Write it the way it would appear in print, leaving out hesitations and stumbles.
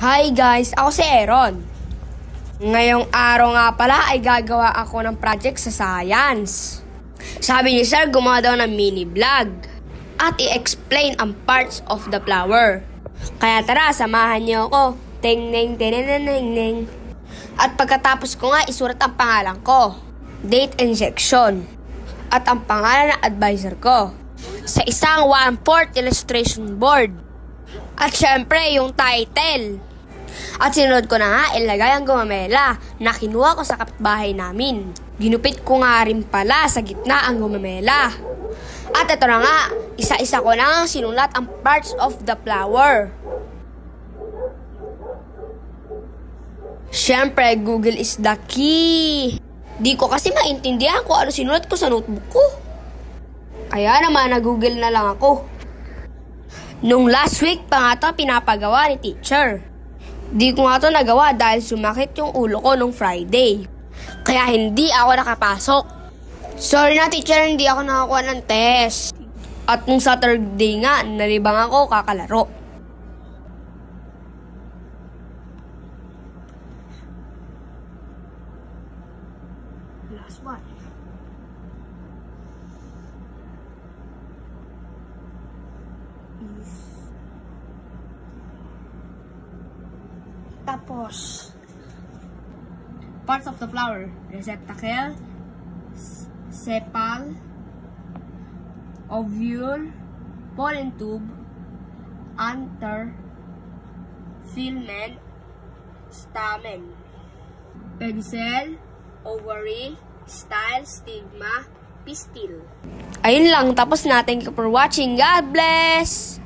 Hi guys, ako si Aaron. Ngayong araw nga pala ay gagawa ako ng project sa science. Sabi ni Sir, gumawa daw ng mini vlog at i-explain ang parts of the flower. Kaya tara, samahan niyo ako. Ting ning ting ning ning ning. At pagkatapos ko nga isulat ang pangalan ko, date and section, at ang pangalan ng advisor ko sa isang 1/4 illustration board. At syempre yung title. At sinunod ko na nga ilagay ang gumamela na kinuha ko sa kapitbahay namin. Ginupit ko nga rin pala sa gitna ang gumamela. At ito na nga, isa-isa ko na nga sinulat ang parts of the flower. Syempre, Google is the key. Di ko kasi maintindihan kung ano sinulat ko sa notebook ko. Kaya naman, nag-Google na lang ako. Nung last week pa nga ito pinapagawa ni teacher. Di ko nga ito nagawa dahil sumakit yung ulo ko nung Friday. Kaya hindi ako nakapasok. Sorry na teacher, hindi ako nakakuha ng test. At nung Saturday nga, nalibang ako kakalaro. Last one. Tapos, parts of the flower: receptacle, sepal, ovule, pollen tube, anther, filament, stamen, pedicel, ovary, style, stigma, pistil. Ayun lang, tapos na. Thank you for watching. God bless!